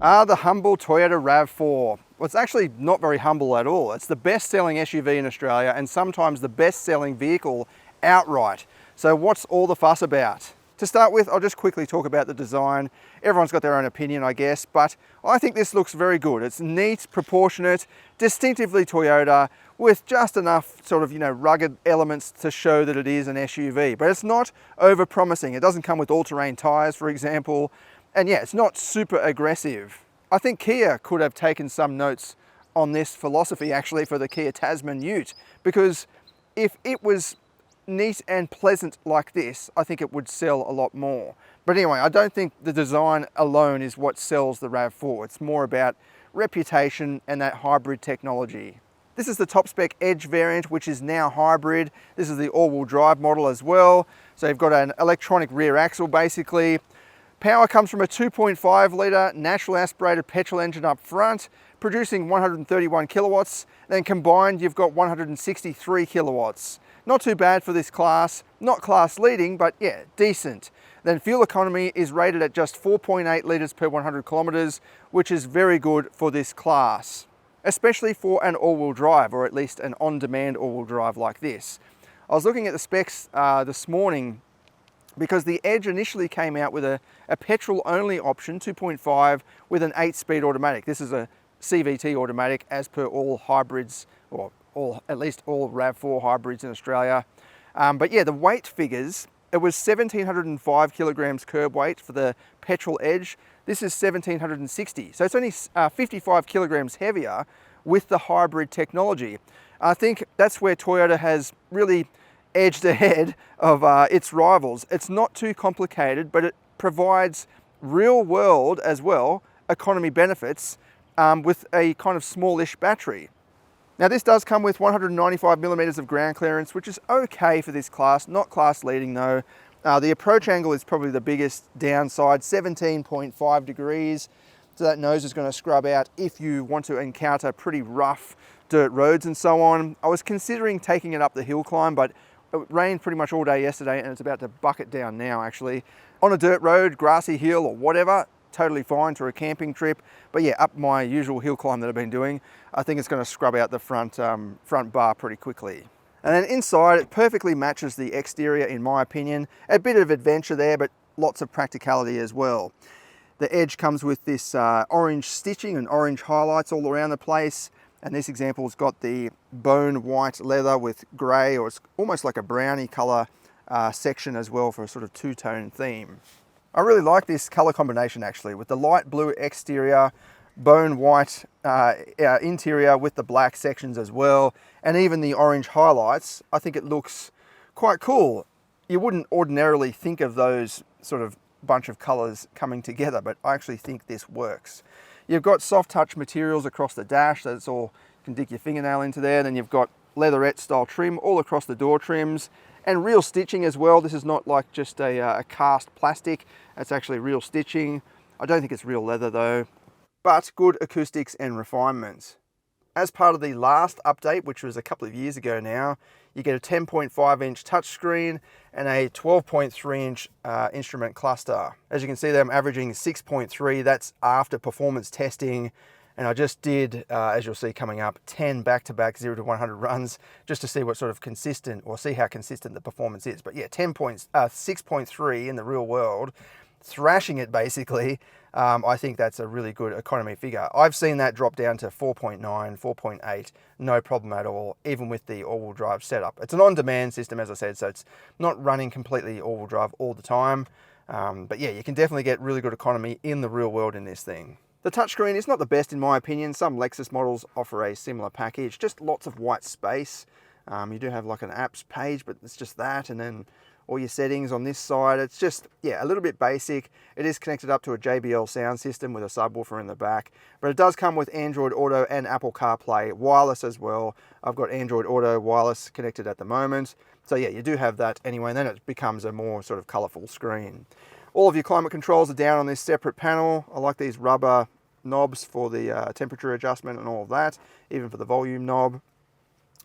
The humble Toyota RAV4. Well, it's actually not very humble at all. It's the best-selling SUV in Australia and sometimes the best-selling vehicle outright. So what's all the fuss about? To start with, I'll just quickly talk about the design. Everyone's got their own opinion, I guess, but I think this looks very good. It's neat, proportionate, distinctively Toyota, with just enough sort of, rugged elements to show that it is an SUV. But it's not over-promising. It doesn't come with all-terrain tires, for example. And yeah, it's not super aggressive. I think Kia could have taken some notes on this philosophy actually for the Kia Tasman Ute, because if it was neat and pleasant like this, I think it would sell a lot more. But anyway, I don't think the design alone is what sells the RAV4. It's more about reputation and that hybrid technology. This is the top spec Edge variant, which is now hybrid. This is the all-wheel drive model as well. So you've got an electronic rear axle basically. Power comes from a 2.5 litre naturally aspirated petrol engine up front, producing 131 kilowatts. Then combined, you've got 163 kilowatts. Not too bad for this class, not class leading, but yeah, decent. Then fuel economy is rated at just 4.8 litres per 100 kilometres, which is very good for this class, especially for an all-wheel drive, or at least an on-demand all-wheel drive like this. I was looking at the specs this morning, because the Edge initially came out with a petrol-only option, 2.5, with an 8-speed automatic. This is a CVT automatic, as per all hybrids, or at least all RAV4 hybrids in Australia. But yeah, the weight figures, it was 1,705 kilograms curb weight for the petrol Edge. This is 1,760, so it's only 55 kilograms heavier with the hybrid technology. I think that's where Toyota has really edged ahead of its rivals. It's not too complicated, but it provides real world as well economy benefits with a kind of smallish battery. Now this does come with 195 millimeters of ground clearance, which is okay for this class, not class leading though. The approach angle is probably the biggest downside, 17.5 degrees. So that nose is going to scrub out if you want to encounter pretty rough dirt roads and so on. I was considering taking it up the hill climb, but it rained pretty much all day yesterday and it's about to bucket down now actually. On a dirt road, grassy hill or whatever, totally fine for a camping trip. But yeah, up my usual hill climb that I've been doing, I think it's going to scrub out the front bar pretty quickly. And then inside, it perfectly matches the exterior in my opinion. A bit of adventure there, but lots of practicality as well. The Edge comes with this orange stitching and orange highlights all around the place. And this example's got the bone white leather with grey, or it's almost like a brownie colour section as well for a sort of two-tone theme. I really like this colour combination actually, with the light blue exterior, bone white interior with the black sections as well, and even the orange highlights. I think it looks quite cool. You wouldn't ordinarily think of those sort of bunch of colours coming together, but I actually think this works. You've got soft touch materials across the dash, so it's all, you can dig your fingernail into there. Then you've got leatherette style trim all across the door trims, and real stitching as well. This is not like just a cast plastic, it's actually real stitching. I don't think it's real leather though, but good acoustics and refinements. As part of the last update, which was a couple of years ago now, you get a 10.5 inch touchscreen and a 12.3 inch instrument cluster. As you can see there, I'm averaging 6.3. That's after performance testing. And I just did, as you'll see coming up, 10 back-to-back 0 to 100 runs just to see what sort of consistent, or see how consistent the performance is. But yeah, 6.3 in the real world, thrashing it basically. I think that's a really good economy figure. I've seen that drop down to 4.9, 4.8, no problem at all, even with the all-wheel drive setup. It's an on-demand system, as I said, so it's not running completely all-wheel drive all the time. But yeah, you can definitely get really good economy in the real world in this thing. The touchscreen is not the best in my opinion. Some Lexus models offer a similar package, just lots of white space. You do have like an apps page, but it's just that, and then all your settings on this side. It's just, yeah, a little bit basic. It is connected up to a JBL sound system with a subwoofer in the back, but it does come with Android Auto and Apple CarPlay wireless as well. I've got Android Auto wireless connected at the moment. So yeah, you do have that anyway, and then it becomes a more sort of colorful screen. All of your climate controls are down on this separate panel. I like these rubber knobs for the temperature adjustment and all of that, even for the volume knob.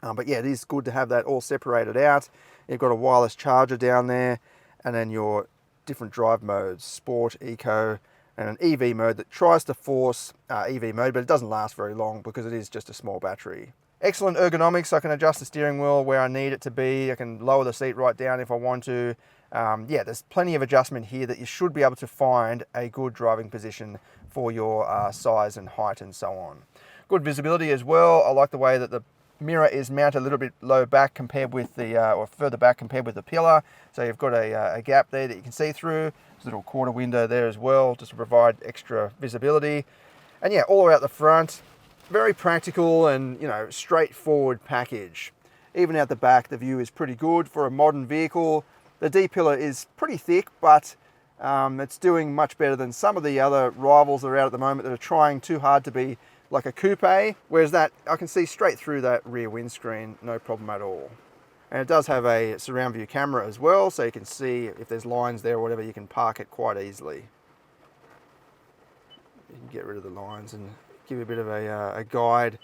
But yeah, it is good to have that all separated out. You've got a wireless charger down there, and then your different drive modes, Sport, Eco, and an EV mode that tries to force EV mode, but it doesn't last very long because it is just a small battery. Excellent ergonomics. I can adjust the steering wheel where I need it to be. I can lower the seat right down if I want to. Yeah, there's plenty of adjustment here that you should be able to find a good driving position for your size and height and so on. Good visibility as well. I like the way that the mirror is mounted a little bit low back compared with the, or further back compared with the pillar. So you've got a gap there that you can see through. There's a little quarter window there as well, just to provide extra visibility. And yeah, all around the front, very practical and, you know, straightforward package. Even out the back, the view is pretty good for a modern vehicle. The D-pillar is pretty thick, but it's doing much better than some of the other rivals that are out at the moment that are trying too hard to be like a coupe, whereas that, I can see straight through that rear windscreen, no problem at all. And it does have a surround view camera as well, so you can see if there's lines there or whatever, you can park it quite easily. You can get rid of the lines and give you a bit of a guide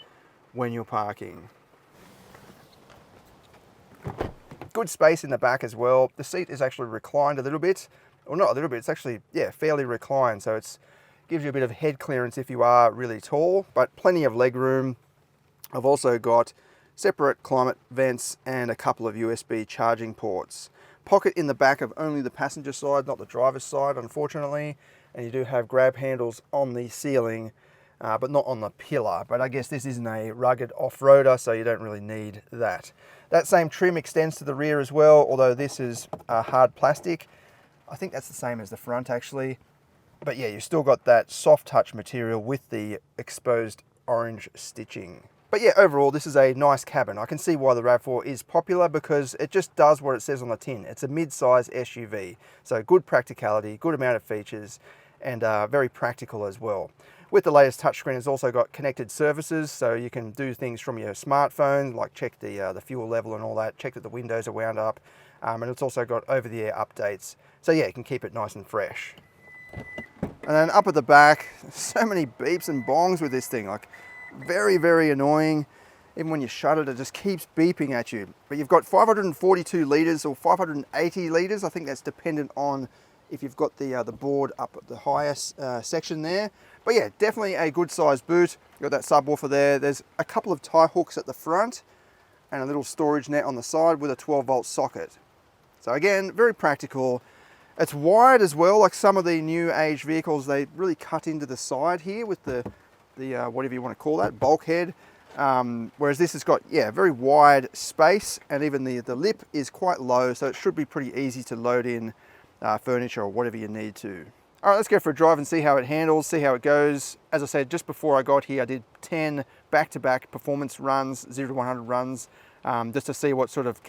when you're parking. Good space in the back as well. The seat is actually reclined a little bit, or not a little bit, it's actually, yeah, fairly reclined, so it's gives you a bit of head clearance if you are really tall, but plenty of leg room. I've also got separate climate vents and a couple of USB charging ports. Pocket in the back of only the passenger side, not the driver's side, unfortunately, and you do have grab handles on the ceiling, but not on the pillar. But I guess this isn't a rugged off-roader, so you don't really need that. That same trim extends to the rear as well, although this is hard plastic. I think that's the same as the front actually. But yeah, you've still got that soft touch material with the exposed orange stitching. But yeah, overall, this is a nice cabin. I can see why the RAV4 is popular because it just does what it says on the tin. It's a mid-size SUV. So good practicality, good amount of features, and very practical as well. With the latest touchscreen, it's also got connected services, so you can do things from your smartphone, like check the fuel level and all that, check that the windows are wound up, and it's also got over-the-air updates. So yeah, you can keep it nice and fresh. And then up at the back, so many beeps and bongs with this thing, like very, very annoying. Even when you shut it, it just keeps beeping at you. But you've got 542 litres or 580 litres. I think that's dependent on if you've got the board up at the highest section there. But yeah, definitely a good sized boot. You've got that subwoofer there. There's a couple of tie hooks at the front and a little storage net on the side with a 12-volt socket. So again, very practical. It's wide as well, like some of the new age vehicles, they really cut into the side here with the whatever you want to call that, bulkhead. Whereas this has got, yeah, very wide space, and even the lip is quite low, so it should be pretty easy to load in furniture or whatever you need to. All right, let's go for a drive and see how it handles, see how it goes. As I said, just before I got here, I did 10 back-to-back performance runs, 0 to 100 runs, just to see what sort of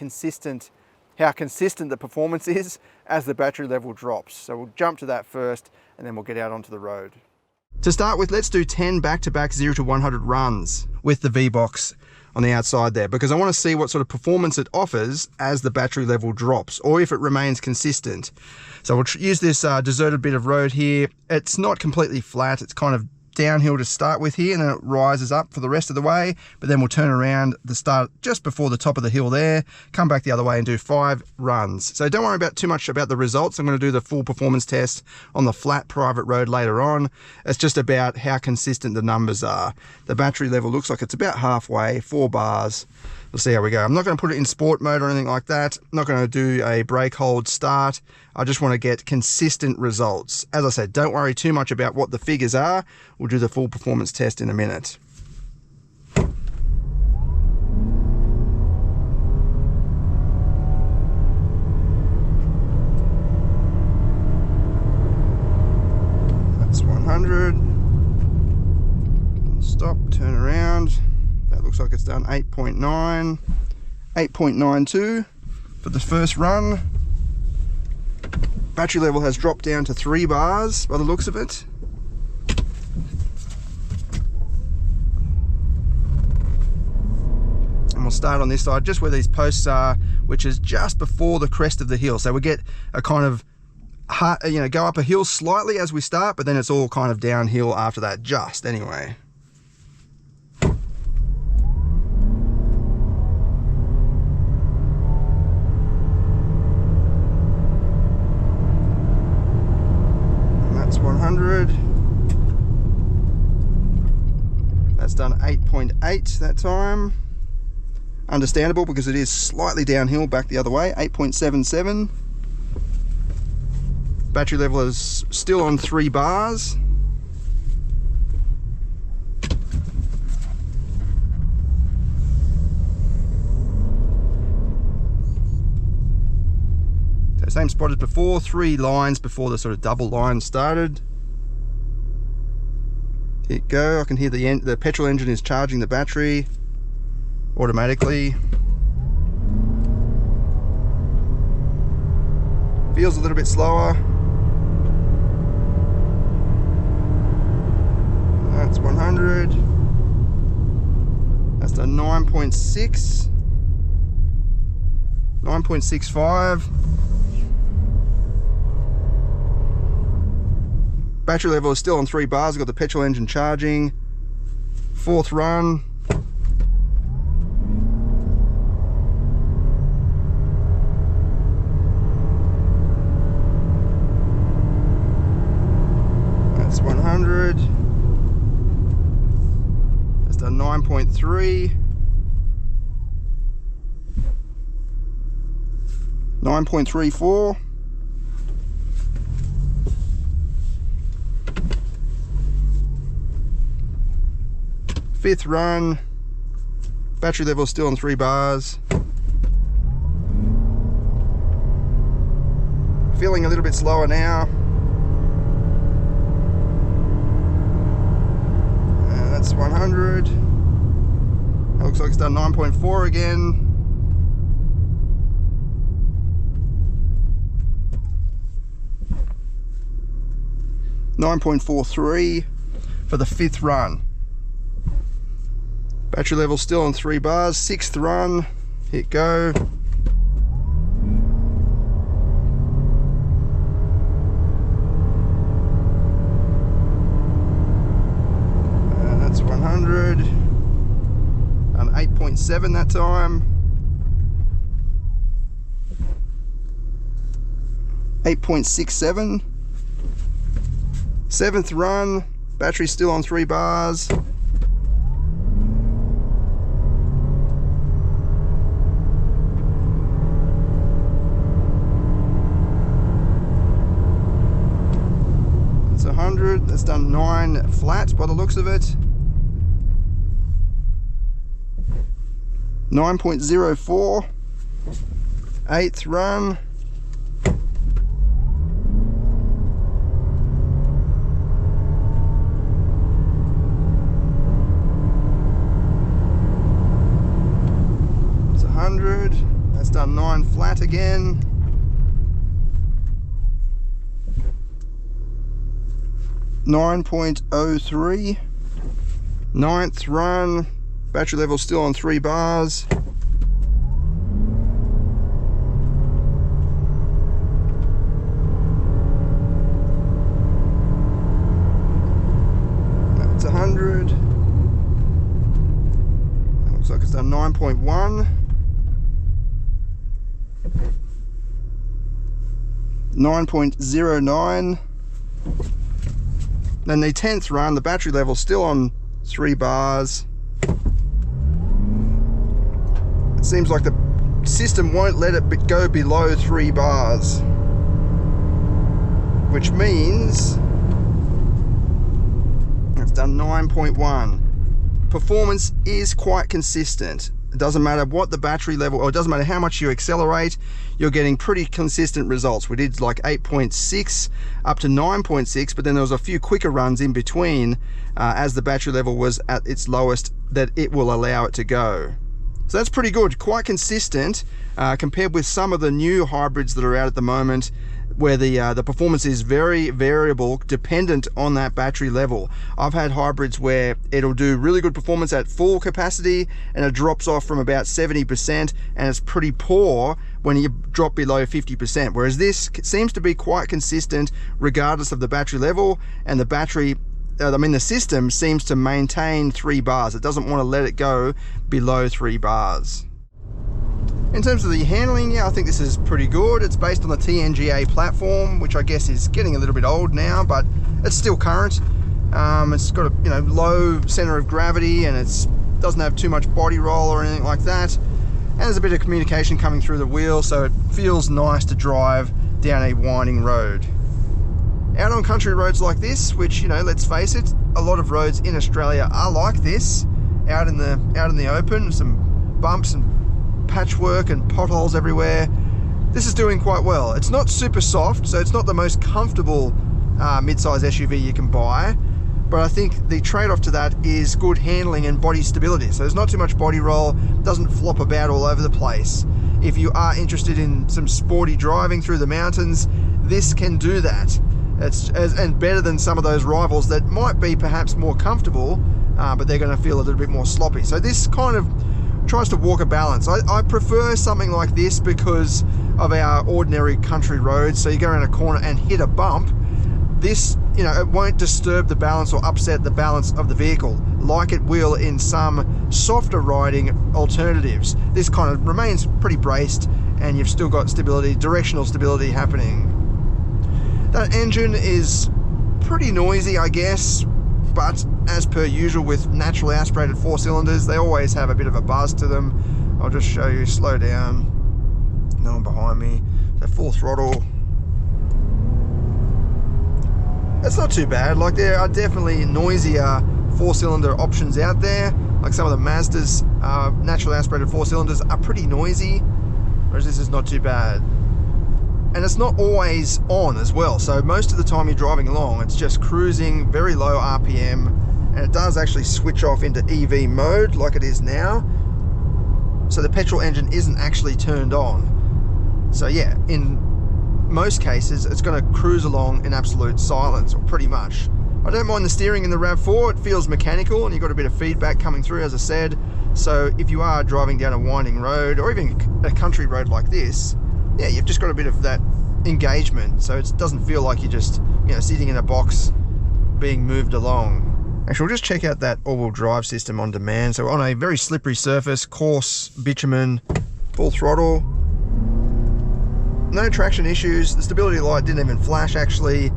how consistent the performance is as the battery level drops. So we'll jump to that first and then we'll get out onto the road. To start with, let's do 10 back-to-back 0 to 100 runs with the Vbox on the outside there, because I want to see what sort of performance it offers as the battery level drops, or if it remains consistent. So we'll use this deserted bit of road here. It's not completely flat, it's kind of downhill to start with here, and then it rises up for the rest of the way, but then we'll turn around the start just before the top of the hill there, come back the other way and do 5 runs. So don't worry about too much about the results. I'm going to do the full performance test on the flat private road later on. It's just about how consistent the numbers are. The battery level looks like it's about halfway, 4 bars. We'll see how we go. I'm not going to put it in sport mode or anything like that. I'm not going to do a brake hold start. I just want to get consistent results. As I said, don't worry too much about what the figures are. We'll do the full performance test in a minute. That's 100. Stop, turn around. That looks like it's done 8.9, 8.92 for the first run. Battery level has dropped down to 3 bars by the looks of it. And we'll start on this side, just where these posts are, which is just before the crest of the hill. So we get a kind of, go up a hill slightly as we start, but then it's all kind of downhill after that, just anyway. That's 100. 8.8 that time. Understandable because it is slightly downhill back the other way. 8.77. Battery level is still on 3 bars. So same spot as before, 3 lines before the sort of double line started. Hit go. I can hear the petrol engine is charging the battery automatically. Feels a little bit slower. That's 100. That's the 9.6. 9.65. Battery level is still on 3 bars. I've got the petrol engine charging. 4th run. That's 100. That's done 9.3. 9.34. Fifth run, battery level still on 3 bars. Feeling a little bit slower now. That's 100. That looks like it's done 9.4 again. $9.43 for the 5th run. Battery level still on 3 bars. 6th run, hit go. That's 100. 8.7 that time. 8.67. 7th run, battery still on 3 bars. That's 100. That's done 9 flat by the looks of it. 9.04. 8th run. It's 100. That's done 9 flat again. 9.03. 9th run. Battery level still on 3 bars. That's 100. That looks like it's done 9.1. 9.09. Then the 10th run, the battery level still on 3 bars. It seems like the system won't let it go below 3 bars, which means it's done 9.1. Performance is quite consistent. It doesn't matter what the battery level, or it doesn't matter how much you accelerate, you're getting pretty consistent results. We did like 8.6 up to 9.6, but then there was a few quicker runs in between as the battery level was at its lowest that it will allow it to go. So that's pretty good, quite consistent compared with some of the new hybrids that are out at the moment, where the performance is very variable, dependent on that battery level. I've had hybrids where it'll do really good performance at full capacity and it drops off from about 70%, and it's pretty poor when you drop below 50%, whereas this seems to be quite consistent regardless of the battery level, and the battery the system seems to maintain 3 bars. It doesn't want to let it go below 3 bars. In terms of the handling, yeah, I think this is pretty good. It's based on the TNGA platform, which I guess is getting a little bit old now, but it's still current. It's got a low center of gravity, and it doesn't have too much body roll or anything like that. And there's a bit of communication coming through the wheel, so it feels nice to drive down a winding road. Out on country roads like this, which, let's face it, a lot of roads in Australia are like this, out in the open, some bumps and patchwork and potholes everywhere. This is doing quite well. It's not super soft, so it's not the most comfortable mid-size SUV you can buy, but I think the trade-off to that is good handling and body stability. So there's not too much body roll, doesn't flop about all over the place. If you are interested in some sporty driving through the mountains, this can do that. And better than some of those rivals that might be perhaps more comfortable, but they're going to feel a little bit more sloppy. So this kind of tries to walk a balance. I prefer something like this because of our ordinary country roads. So you go around a corner and hit a bump, this, it won't disturb the balance or upset the balance of the vehicle like it will in some softer riding alternatives. This kind of remains pretty braced, and you've still got stability, directional stability happening. That engine is pretty noisy, I guess, but as per usual with naturally aspirated 4 cylinders, they always have a bit of a buzz to them. I'll just show you, slow down, no one behind me, so full throttle. It's not too bad. Like, there are definitely noisier 4-cylinder options out there, like some of the Mazda's naturally aspirated 4 cylinders are pretty noisy, whereas this is not too bad. And it's not always on as well, so most of the time you're driving along, it's just cruising, very low RPM, and it does actually switch off into EV mode like it is now, so the petrol engine isn't actually turned on. So yeah, in most cases it's going to cruise along in absolute silence, or pretty much. I don't mind the steering in the RAV4, it feels mechanical, and you've got a bit of feedback coming through, as I said. So if you are driving down a winding road, or even a country road like this, yeah, you've just got a bit of that engagement, so it doesn't feel like you're just, sitting in a box being moved along. Actually, we'll just check out that all-wheel drive system on demand. So on a very slippery surface, coarse bitumen, full throttle, no traction issues. The stability light didn't even flash actually,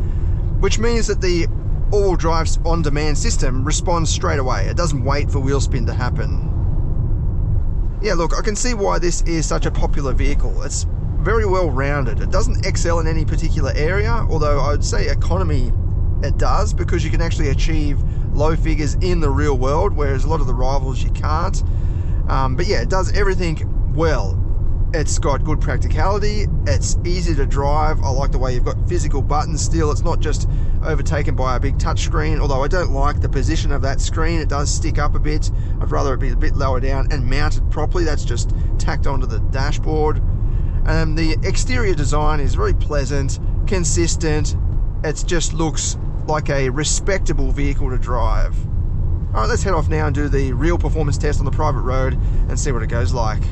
which means that the all-wheel drive on-demand system responds straight away. It doesn't wait for wheel spin to happen. Yeah, look, I can see why this is such a popular vehicle. It's very well rounded. It doesn't excel in any particular area, although I would say economy it does, because you can actually achieve low figures in the real world, whereas a lot of the rivals you can't. But yeah, it does everything well. It's got good practicality, it's easy to drive. I like the way you've got physical buttons still. It's not just overtaken by a big touch screen, although I don't like the position of that screen. It does stick up a bit. I'd rather it be a bit lower down and mounted properly. That's just tacked onto the dashboard. The exterior design is very pleasant, consistent. It just looks like a respectable vehicle to drive. All right, let's head off now and do the real performance test on the private road and see what it goes like.